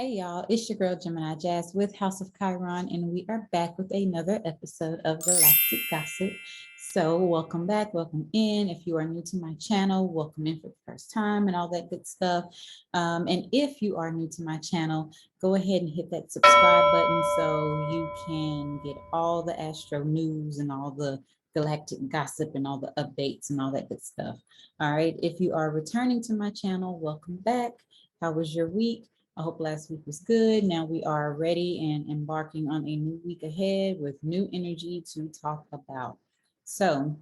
Hey y'all, it's your girl Gemini Jazz with House of Chiron, and we are back with another episode of Galactic Gossip. So, welcome back, welcome in. If you are new to my channel, welcome in for the first time and all that good stuff. And if you are new to my channel, go ahead and hit that subscribe button so you can get all the astro news and all the galactic gossip and all the updates and all that good stuff. All right, if you are returning to my channel, welcome back. How was your week? I hope last week was good. Now we are ready and embarking on a new week ahead with new energy to talk about. So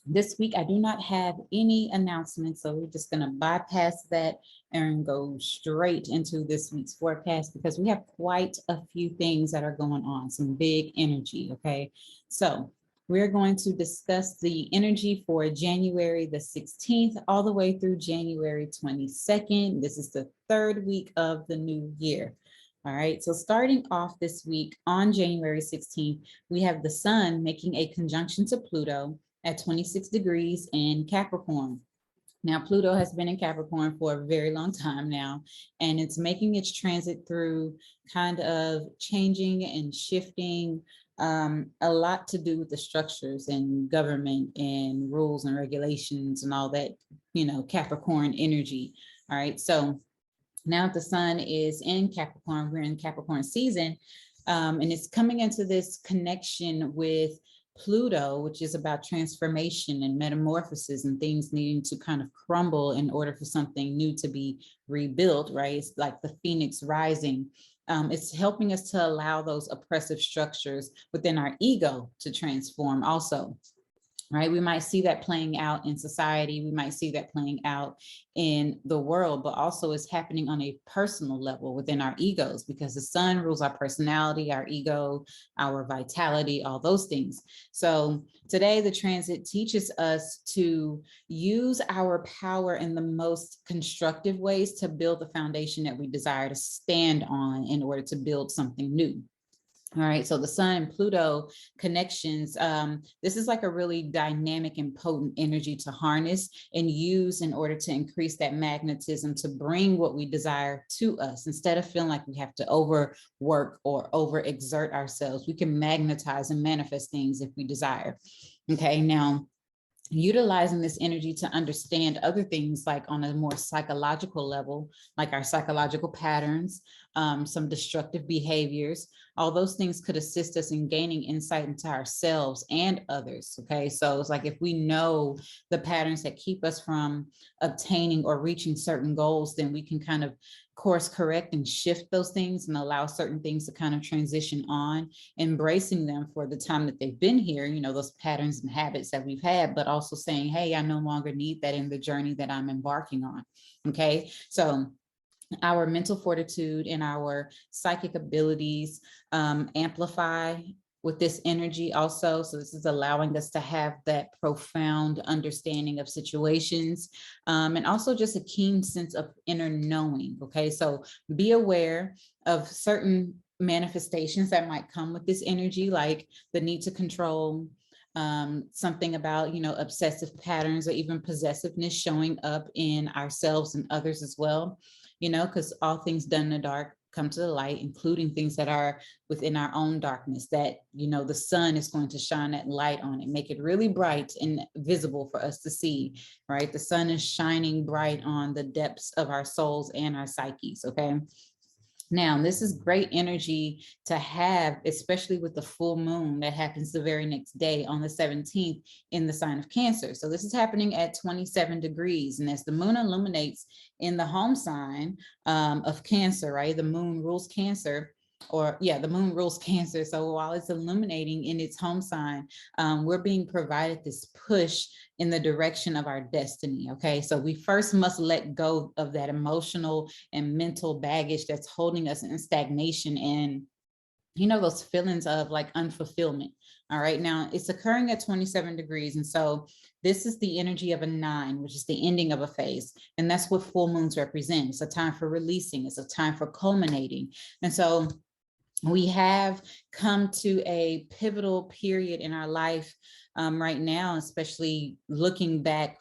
this week I do not have any announcements, so we're just going to bypass that and go straight into this week's forecast because we have quite a few things that are going on, some big energy, okay? So we're going to discuss the energy for January the 16th all the way through January 22nd. This is the third week of the new year. All right, so starting off this week on January 16th, we have the Sun making a conjunction to Pluto at 26 degrees in Capricorn. Now, Pluto has been in Capricorn for a very long time now, and it's making its transit through kind of changing and shifting a lot to do with the structures and government and rules and regulations and all that, Capricorn energy. All right. So now the Sun is in Capricorn, we're in Capricorn season, and it's coming into this connection with Pluto, which is about transformation and metamorphosis and things needing to kind of crumble in order for something new to be rebuilt, right? It's like the phoenix rising. It's helping us to allow those oppressive structures within our ego to transform also. Right, we might see that playing out in society, we might see that playing out in the world, but also it's happening on a personal level within our egos because the Sun rules our personality, our ego, our vitality, all those things. So today the transit teaches us to use our power in the most constructive ways to build the foundation that we desire to stand on in order to build something new. All right, so the Sun and Pluto connections, this is like a really dynamic and potent energy to harness and use in order to increase that magnetism to bring what we desire to us. Instead of feeling like we have to overwork or overexert ourselves, we can magnetize and manifest things if we desire. Okay, now utilizing this energy to understand other things like on a more psychological level, like our psychological patterns, some destructive behaviors, all those things could assist us in gaining insight into ourselves and others. Okay, so it's like if we know the patterns that keep us from obtaining or reaching certain goals, then we can kind of course correct and shift those things and allow certain things to kind of transition on, embracing them for the time that they've been here, those patterns and habits that we've had, but also saying, hey, I no longer need that in the journey that I'm embarking on. Okay, so our mental fortitude and our psychic abilities amplify with this energy also. So this is allowing us to have that profound understanding of situations and also just a keen sense of inner knowing. Okay, so be aware of certain manifestations that might come with this energy, like the need to control, something about, obsessive patterns or even possessiveness showing up in ourselves and others as well, because all things done in the dark come to the light, including things that are within our own darkness that, the Sun is going to shine that light on it, make it really bright and visible for us to see, right? The Sun is shining bright on the depths of our souls and our psyches, okay? Now, this is great energy to have, especially with the full moon that happens the very next day on the 17th in the sign of Cancer. So this is happening at 27 degrees. And as the moon illuminates in the home sign of Cancer, right? The moon rules Cancer. The moon rules Cancer. So while it's illuminating in its home sign, we're being provided this push in the direction of our destiny. Okay, so we first must let go of that emotional and mental baggage that's holding us in stagnation and those feelings of like unfulfillment. All right, now it's occurring at 27 degrees. And so this is the energy of a 9, which is the ending of a phase. And that's what full moons represent. It's a time for releasing, it's a time for culminating. And so we have come to a pivotal period in our life right now, especially looking back,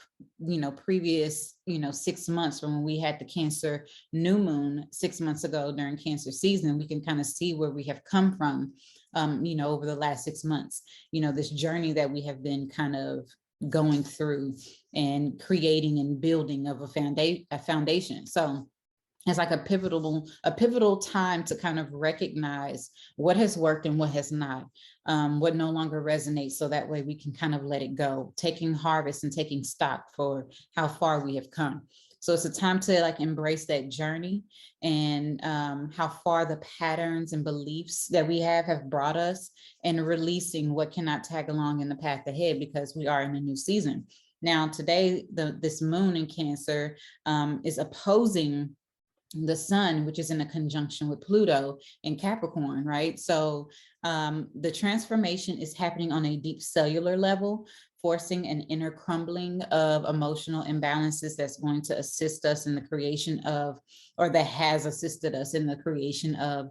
previous, 6 months from when we had the Cancer new moon 6 months ago during Cancer season. We can kind of see where we have come from, over the last 6 months, this journey that we have been kind of going through and creating and building of a foundation. So it's like a pivotal time to kind of recognize what has worked and what has not, what no longer resonates, so that way we can kind of let it go, taking harvest and taking stock for how far we have come. So it's a time to like embrace that journey and how far the patterns and beliefs that we have brought us, and releasing what cannot tag along in the path ahead, because we are in a new season. Now, today, this moon in Cancer is opposing the sun, which is in a conjunction with Pluto in Capricorn, right? So the transformation is happening on a deep cellular level, forcing an inner crumbling of emotional imbalances that's going to assist us in the creation of, or that has assisted us in the creation of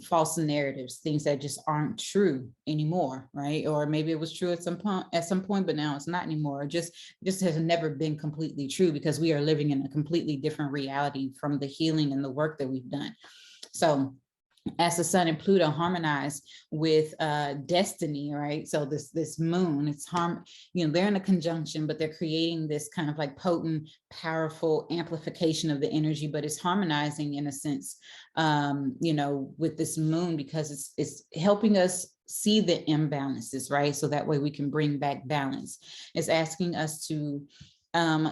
false narratives, things that just aren't true anymore, right? Or maybe it was true at some point, but now it's not anymore. Just has never been completely true, because we are living in a completely different reality from the healing and the work that we've done. So as the Sun and Pluto harmonize with destiny, right? So this moon, it's they're in a conjunction, but they're creating this kind of like potent, powerful amplification of the energy, but it's harmonizing in a sense, with this moon, because it's helping us see the imbalances, right? So that way we can bring back balance. It's asking us to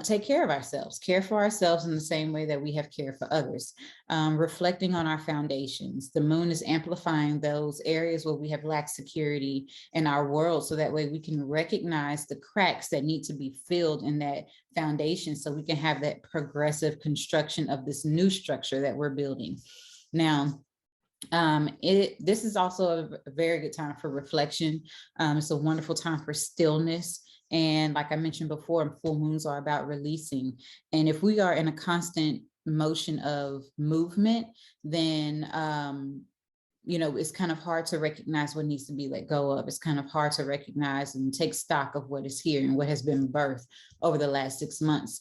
take care of ourselves, care for ourselves in the same way that we have cared for others, reflecting on our foundations. The moon is amplifying those areas where we have lacked security in our world, so that way we can recognize the cracks that need to be filled in that foundation, so we can have that progressive construction of this new structure that we're building. Now, this is also a very good time for reflection. It's a wonderful time for stillness. And like I mentioned before, full moons are about releasing. And if we are in a constant motion of movement, then it's kind of hard to recognize what needs to be let go of. It's kind of hard to recognize and take stock of what is here and what has been birthed over the last 6 months.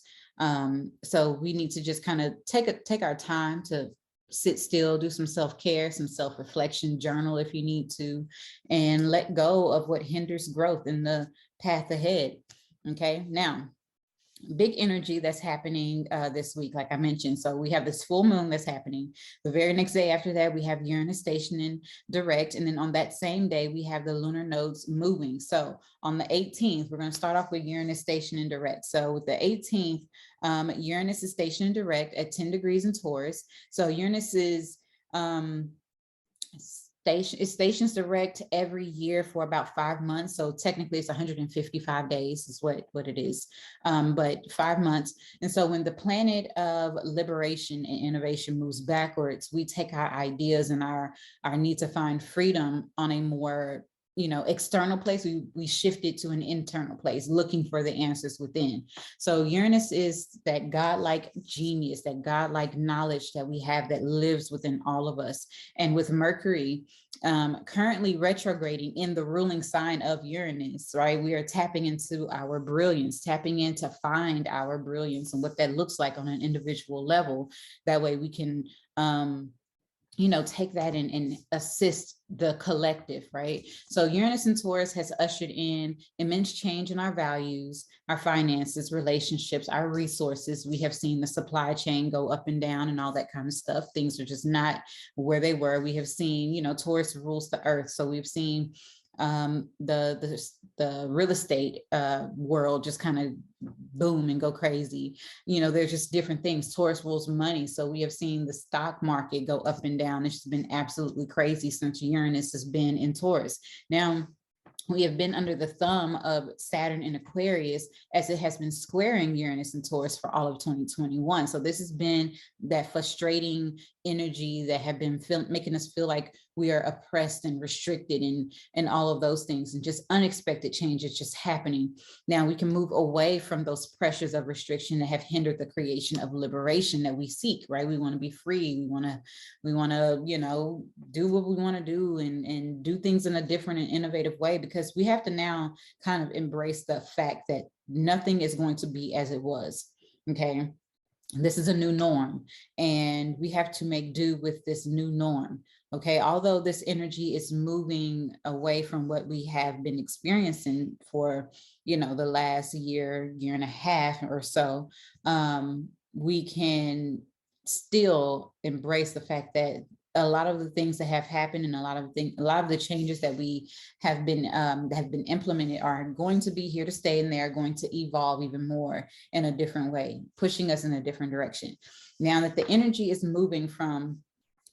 So we need to just kind of take our time to sit still, do some self-care, some self-reflection, journal if you need to, and let go of what hinders growth in the path ahead. Okay, now, big energy that's happening this week, like I mentioned. So we have this full moon that's happening. The very next day after that, we have Uranus stationing direct. And then on that same day, we have the lunar nodes moving. So on the 18th, we're going to start off with Uranus stationing direct. So with the 18th, Uranus is stationing direct at 10 degrees in Taurus. So Uranus is it stations direct every year for about 5 months. So technically it's 155 days is what it is, but 5 months. And so when the planet of liberation and innovation moves backwards, we take our ideas and our need to find freedom on a more external place. We shift it to an internal place, looking for the answers within. So Uranus is that godlike genius, that godlike knowledge that we have that lives within all of us. And with Mercury currently retrograding in the ruling sign of Uranus, right? We are tapping into our brilliance, tapping in to find our brilliance and what that looks like on an individual level. That way we can take that and assist the collective, right? So Uranus and Taurus has ushered in immense change in our values, our finances, relationships, our resources. We have seen the supply chain go up and down and all that kind of stuff. Things are just not where they were. We have seen, Taurus rules the earth. So we've seen the real estate world just kind of boom and go crazy. There's just different things. Taurus rules money. So we have seen the stock market go up and down. It's just been absolutely crazy since Uranus has been in Taurus. Now, we have been under the thumb of Saturn in Aquarius as it has been squaring Uranus and Taurus for all of 2021. So this has been that frustrating energy that have been making us feel like we are oppressed and restricted and all of those things, and just unexpected changes just happening. Now we can move away from those pressures of restriction that have hindered the creation of liberation that we seek, right? We want to be free. We want to, you know, do what we want to do and do things in a different and innovative way, because we have to now kind of embrace the fact that nothing is going to be as it was. Okay. This is a new norm, and we have to make do with this new norm. Okay, although this energy is moving away from what we have been experiencing for, you know, the last year and a half or so, we can still embrace the fact that a lot of the things that have happened and a lot of the changes that we have been implemented are going to be here to stay, and they're going to evolve even more in a different way, pushing us in a different direction. Now that the energy is moving from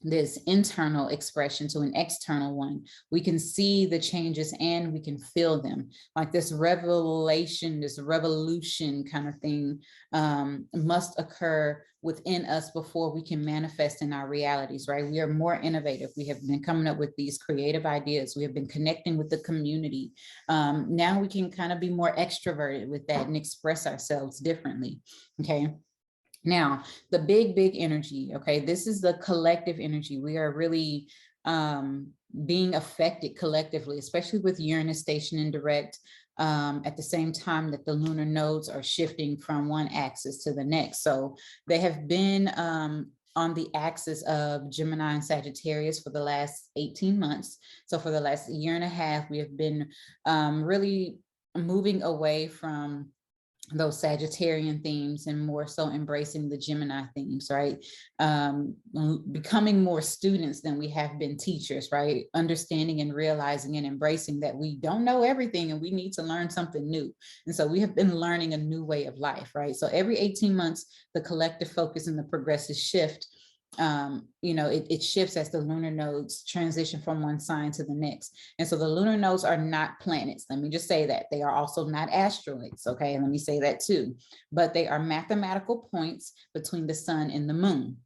this internal expression to an external one, we can see the changes and we can feel them, like this revelation, this revolution kind of thing must occur within us before we can manifest in our realities, right? We are more innovative. We have been coming up with these creative ideas. We have been connecting with the community. Now we can kind of be more extroverted with that and express ourselves differently. Okay. Now, the big energy, okay, this is the collective energy. We are really being affected collectively, especially with Uranus station in direct at the same time that the lunar nodes are shifting from one axis to the next. So they have been on the axis of Gemini and Sagittarius for the last 18 months. So for the last year and a half, we have been really moving away from those Sagittarian themes and more so embracing the Gemini themes, right? Becoming more students than we have been teachers, right? Understanding and realizing and embracing that we don't know everything and we need to learn something new. And so we have been learning a new way of life, right? So every 18 months, the collective focus and the progressive shift, you know, it shifts as the lunar nodes transition from one sign to the next. And so the lunar nodes are not planets. Let me just say that. They are also not asteroids. Okay. Let me say that too. But they are mathematical points between the sun and the moon.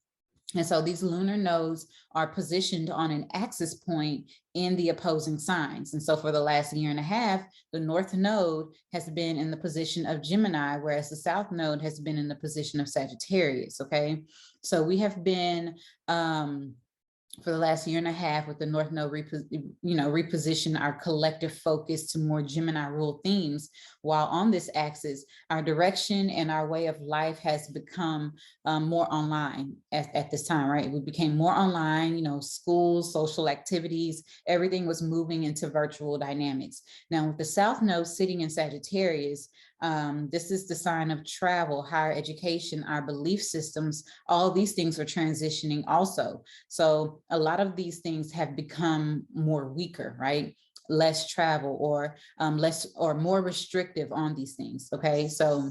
And so these lunar nodes are positioned on an axis point in the opposing signs. And so for the last year and a half, the north node has been in the position of Gemini, whereas the south node has been in the position of Sagittarius. Okay. So we have been, for the last year and a half with the North Node, reposition our collective focus to more Gemini ruled themes. While on this axis, our direction and our way of life has become more online at this time, right? We became more online, you know, schools, social activities, everything was moving into virtual dynamics. Now with the South Node sitting in Sagittarius, this is the sign of travel, higher education, our belief systems, all these things are transitioning also. So a lot of these things have become more weaker, right? Less travel or less or more restrictive on these things. Okay, so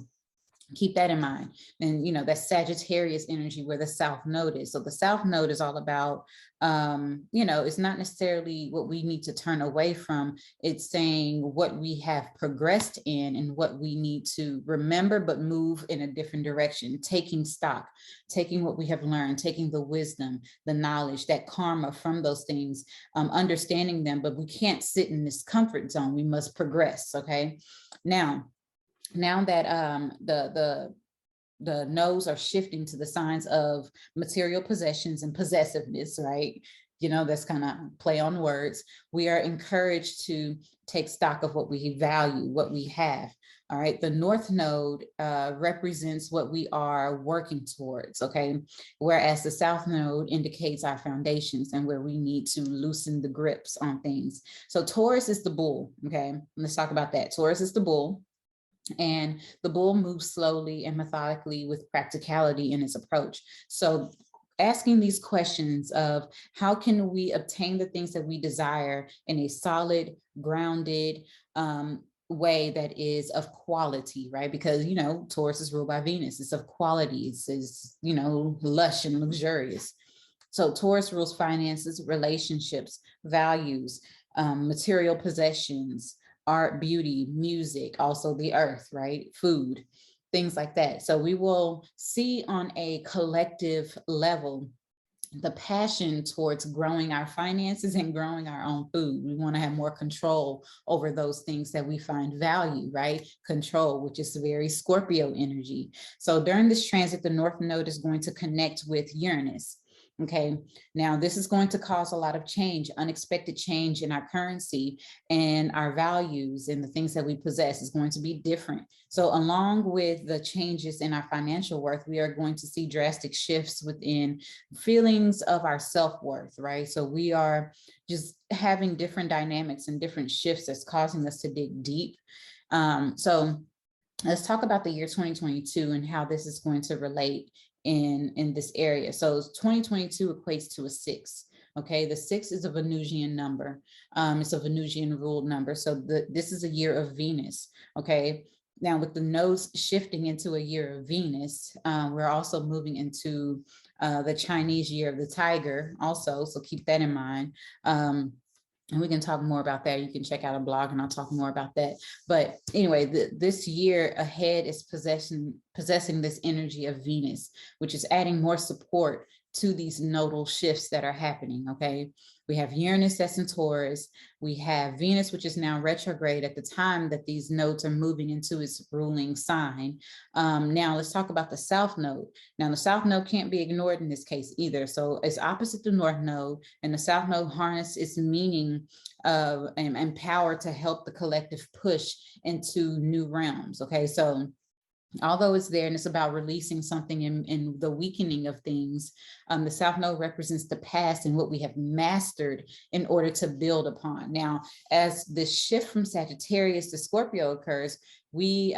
keep that in mind. And, you know, that Sagittarius energy where the South Node is. So the South Node is all about, you know, it's not necessarily what we need to turn away from. It's saying what we have progressed in and what we need to remember, but move in a different direction, taking stock, taking what we have learned, taking the wisdom, the knowledge, that karma from those things, understanding them, but we can't sit in this comfort zone. We must progress. Okay. Now that the nodes are shifting to the signs of material possessions and possessiveness, right? You know, that's kind of play on words. We are encouraged to take stock of what we value, what we have. All right. The North Node represents what we are working towards. Okay. Whereas the South Node indicates our foundations and where we need to loosen the grips on things. So Taurus is the bull. Okay. Let's talk about that. Taurus is the bull. And the bull moves slowly and methodically with practicality in its approach. So asking these questions of how can we obtain the things that we desire in a solid, grounded way that is of quality, right? Because, you know, Taurus is ruled by Venus. It's of quality. It's you know, lush and luxurious. So Taurus rules finances, relationships, values, material possessions, art, beauty, music, also the earth, right? Food, things like that. So we will see on a collective level the passion towards growing our finances and growing our own food. We want to have more control over those things that we find value, right? Control, which is very Scorpio energy. So during this transit, the North Node is going to connect with Uranus. Okay, now this is going to cause a lot of change, unexpected change in our currency and our values, and the things that we possess is going to be different. So along with the changes in our financial worth, we are going to see drastic shifts within feelings of our self-worth, right? So we are just having different dynamics and different shifts that's causing us to dig deep. So let's talk about the year 2022 and how this is going to relate in this area. So 2022 equates to a 6. Okay, the 6 is a Venusian number. It's a Venusian ruled number. So this is a year of Venus. Okay, now with the nodes shifting into a year of Venus, we're also moving into the Chinese year of the tiger also. So keep that in mind. And we can talk more about that. You can check out a blog and I'll talk more about that. But anyway, this year ahead is possessing this energy of Venus, which is adding more support to these nodal shifts that are happening. Okay, we have Uranus that's in Taurus. We have Venus, which is now retrograde at the time that these nodes are moving into its ruling sign. Now let's talk about the South Node. Now the South Node can't be ignored in this case either. So it's opposite the North Node, and the South Node harness its meaning of and power to help the collective push into new realms. Okay, so although it's there and it's about releasing something in the weakening of things, the South Node represents the past and what we have mastered in order to build upon. Now, as this shift from Sagittarius to Scorpio occurs, we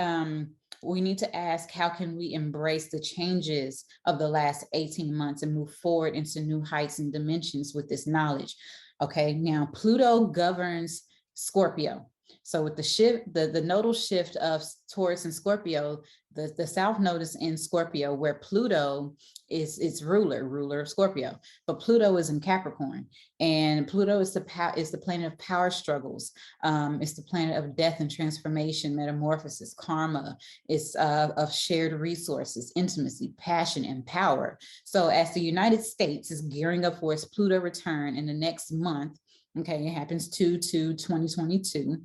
need to ask, how can we embrace the changes of the last 18 months and move forward into new heights and dimensions with this knowledge? Okay, now Pluto governs Scorpio. So with the shift, the nodal shift of Taurus and Scorpio, the South Node is in Scorpio, where Pluto is its ruler of Scorpio. But Pluto is in Capricorn, and Pluto is the planet of power struggles. It's the planet of death and transformation, metamorphosis, karma. It's of shared resources, intimacy, passion, and power. So as the United States is gearing up for its Pluto return in the next month, okay, it happens 2/2/2022.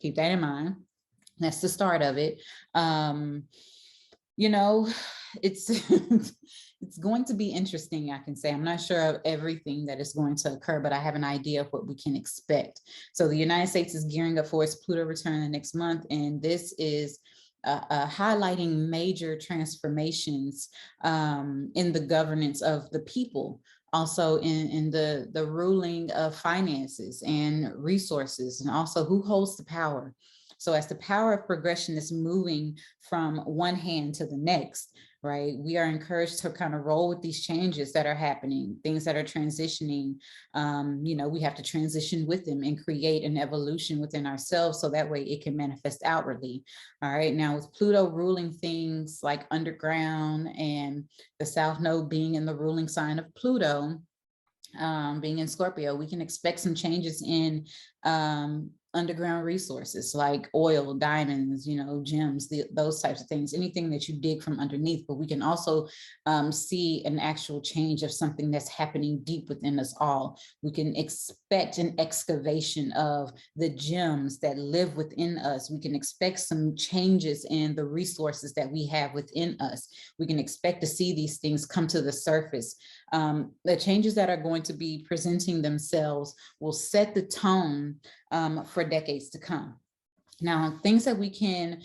Keep that in mind. That's the start of it. You know, it's it's going to be interesting, I can say. I'm not sure of everything that is going to occur, but I have an idea of what we can expect. So the United States is gearing up for its Pluto return the next month, and this is highlighting major transformations in the governance of the people, also in the ruling of finances and resources, and also who holds the power. So as the power of progression is moving from one hand to the next, right, we are encouraged to kind of roll with these changes that are happening, things that are transitioning. You know, we have to transition with them and create an evolution within ourselves so that way it can manifest outwardly. All right, now with Pluto ruling things like underground and the South Node being in the ruling sign of Pluto, being in Scorpio, we can expect some changes in underground resources like oil, diamonds, you know, gems, those types of things, anything that you dig from underneath. But we can also see an actual change of something that's happening deep within us all. We can expect an excavation of the gems that live within us. We can expect some changes in the resources that we have within us. We can expect to see these things come to the surface. The changes that are going to be presenting themselves will set the tone for decades to come. Now, things that we can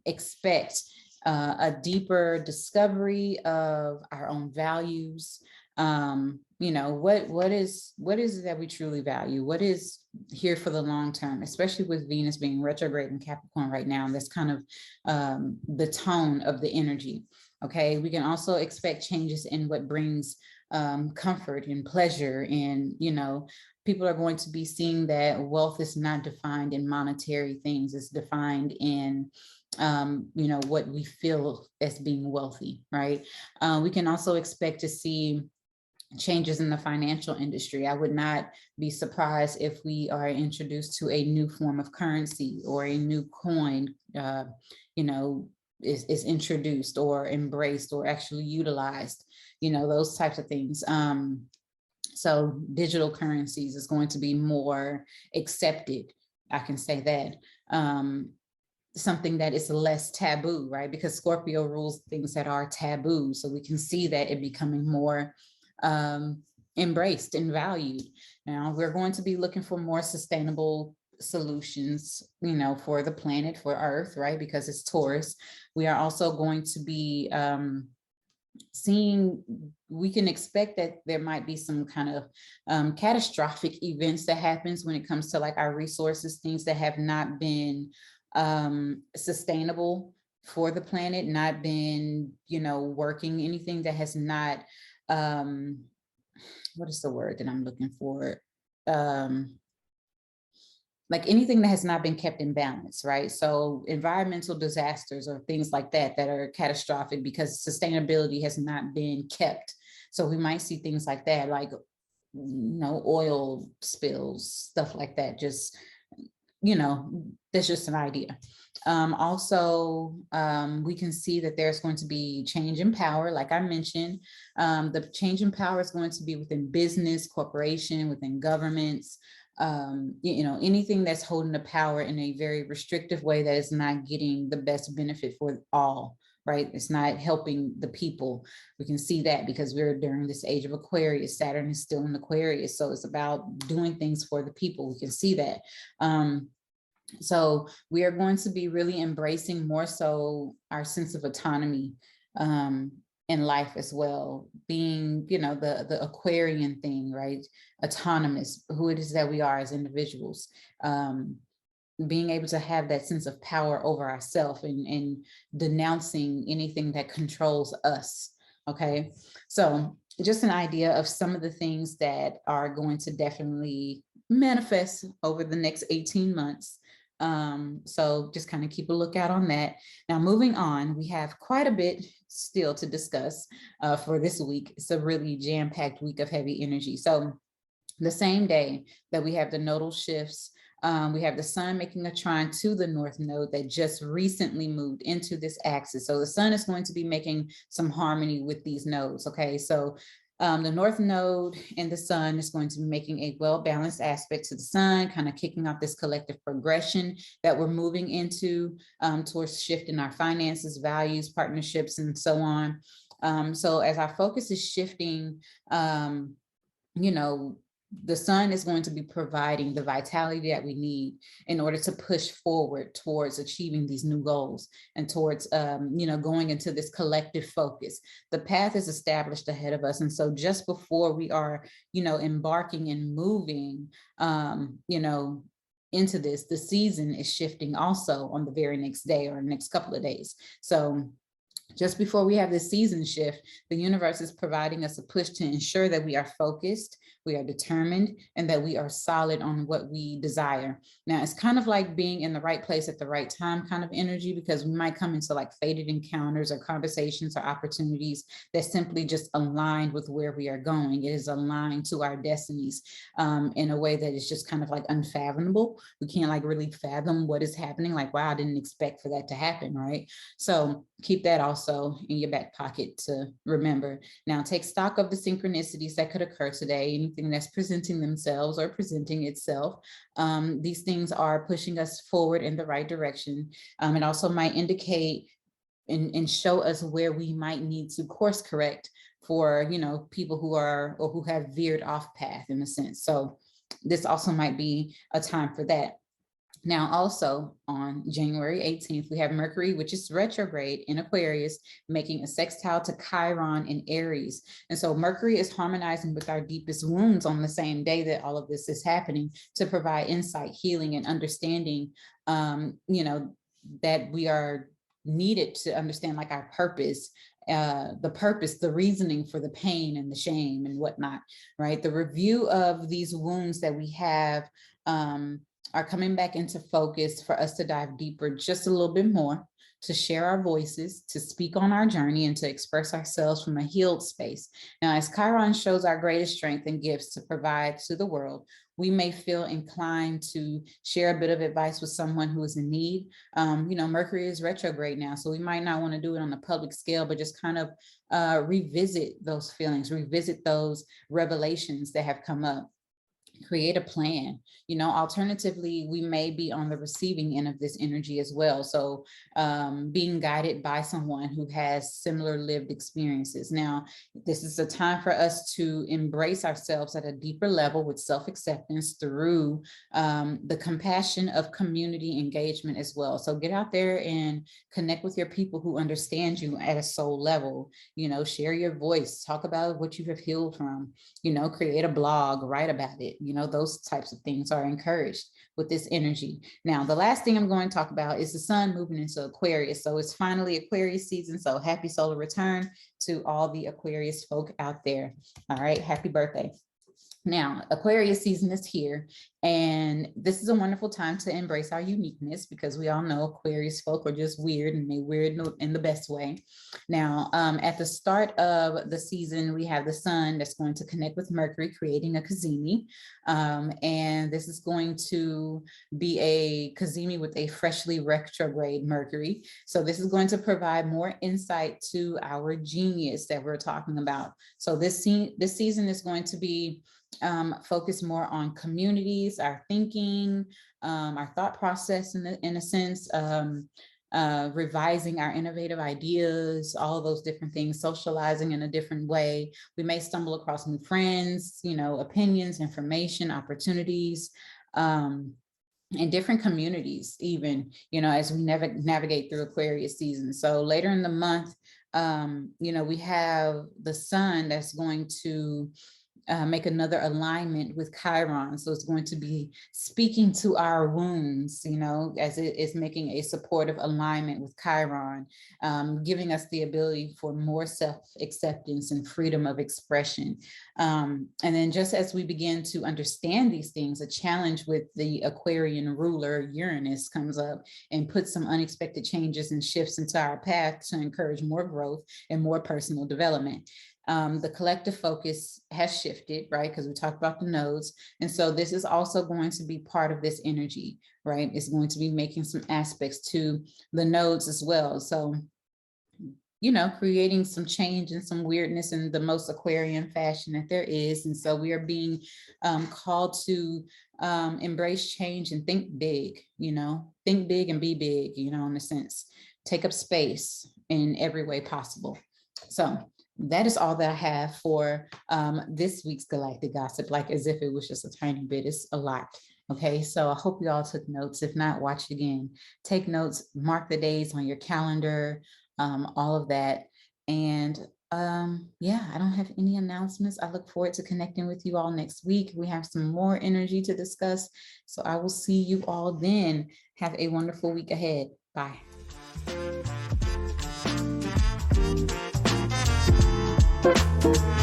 expect, a deeper discovery of our own values. You know, what is it that we truly value? What is here for the long term, especially with Venus being retrograde in Capricorn right now? And that's kind of the tone of the energy. Okay, we can also expect changes in what brings comfort and pleasure. And, you know, people are going to be seeing that wealth is not defined in monetary things. It's defined in, you know, what we feel as being wealthy, right? We can also expect to see changes in the financial industry. I would not be surprised if we are introduced to a new form of currency or a new coin, you know, is introduced or embraced or actually utilized, those types of things. So digital currencies is going to be more accepted. I can say that. Something that is less taboo, right? Because Scorpio rules things that are taboo. So we can see that it becoming more embraced and valued. Now we're going to be looking for more sustainable solutions, for the planet, for Earth, right? Because it's Taurus. We are also going to be we can expect that there might be some kind of catastrophic events that happens when it comes to like our resources, things that have not been sustainable for the planet, not been, working, anything that has not, what is the word that I'm looking for? Like anything that has not been kept in balance, right? So environmental disasters or things like that that are catastrophic because sustainability has not been kept. So we might see things like that, like, oil spills, stuff like that. Just, that's just an idea. Also, we can see that there's going to be change in power. Like I mentioned, the change in power is going to be within business, corporation, within governments, anything that's holding the power in a very restrictive way that is not getting the best benefit for all, right? It's not helping the people. We can see that because we're during this age of Aquarius. Saturn is still in Aquarius. So it's about doing things for the people. We can see that. So we are going to be really embracing more so our sense of autonomy in life as well, being, the Aquarian thing, right? Autonomous, who it is that we are as individuals, being able to have that sense of power over ourselves and denouncing anything that controls us. Okay, so just an idea of some of the things that are going to definitely manifest over the next 18 months. So just kind of keep a lookout on that. Now, moving on, we have quite a bit still to discuss for this week. It's a really jam-packed week of heavy energy. So the same day that we have the nodal shifts, we have the sun making a trine to the north node that just recently moved into this axis. So the sun is going to be making some harmony with these nodes. Okay, so the north node and the sun is going to be making a well-balanced aspect to the sun, kind of kicking off this collective progression that we're moving into towards shifting our finances, values, partnerships, and so on. So as our focus is shifting, the sun is going to be providing the vitality that we need in order to push forward towards achieving these new goals and towards, going into this collective focus. The path is established ahead of us. And so just before we are, embarking and moving, into this, the season is shifting also on the very next day or next couple of days. So just before we have this season shift, the universe is providing us a push to ensure that we are focused, we are determined, and that we are solid on what we desire. Now, it's kind of like being in the right place at the right time kind of energy, because we might come into like fated encounters or conversations or opportunities that simply just aligned with where we are going. It is aligned to our destinies in a way that is just kind of like unfathomable. We can't like really fathom what is happening. Like, wow, I didn't expect for that to happen, right? So keep that also in your back pocket to remember. Now, take stock of the synchronicities that could occur today, anything that's presenting themselves or presenting itself. These things are pushing us forward in the right direction. It also might indicate and show us where we might need to course correct for, people who are or who have veered off path in a sense. So this also might be a time for that. Now, also on January 18th, we have Mercury, which is retrograde in Aquarius, making a sextile to Chiron in Aries. And so Mercury is harmonizing with our deepest wounds on the same day that all of this is happening to provide insight, healing, and understanding, that we are needed to understand like our purpose, the reasoning for the pain and the shame and whatnot, right? The review of these wounds that we have, are coming back into focus for us to dive deeper just a little bit more. to share our voices, to speak on our journey, and to express ourselves from a healed space. Now, as Chiron shows our greatest strength and gifts to provide to the world, we may feel inclined to share a bit of advice with someone who is in need. Mercury is retrograde now, so we might not want to do it on a public scale, but just kind of revisit those feelings, revisit those revelations that have come up. Create a plan. Alternatively, we may be on the receiving end of this energy as well. So being guided by someone who has similar lived experiences. Now, this is a time for us to embrace ourselves at a deeper level with self-acceptance through the compassion of community engagement as well. So get out there and connect with your people who understand you at a soul level. Share your voice, talk about what you have healed from, create a blog, write about it. Those types of things are encouraged with this energy. Now, the last thing I'm going to talk about is the sun moving into Aquarius. So it's finally Aquarius season. So happy solar return to all the Aquarius folk out there. All right. Happy birthday. Now, Aquarius season is here, and this is a wonderful time to embrace our uniqueness, because we all know Aquarius folk are just weird, and they weird in the best way. Now, at the start of the season, we have the sun that's going to connect with Mercury, creating a cazimi. And this is going to be a cazimi with a freshly retrograde Mercury. So this is going to provide more insight to our genius that we're talking about. So this season is going to be focus more on communities, our thinking, our thought process in a sense, revising our innovative ideas, all of those different things, socializing in a different way. We may stumble across new friends, opinions, information, opportunities, and different communities even, as we navigate through Aquarius season. So later in the month, we have the sun that's going to make another alignment with Chiron. So it's going to be speaking to our wounds, as it is making a supportive alignment with Chiron, giving us the ability for more self-acceptance and freedom of expression. And then just as we begin to understand these things, a challenge with the Aquarian ruler Uranus comes up and puts some unexpected changes and shifts into our path to encourage more growth and more personal development. The collective focus has shifted, right? Because we talked about the nodes. And so this is also going to be part of this energy, right? It's going to be making some aspects to the nodes as well. So, creating some change and some weirdness in the most Aquarian fashion that there is. And so we are being called to embrace change and think big, think big and be big, in a sense, take up space in every way possible. So that is all that I have for this week's Galactic Gossip, like as if it was just a tiny bit. It's a lot. Okay, so I hope you all took notes. If not, watch it again. Take notes, mark the days on your calendar, all of that. And yeah, I don't have any announcements. I look forward to connecting with you all next week. We have some more energy to discuss. So I will see you all then. Have a wonderful week ahead. Bye. Thank you.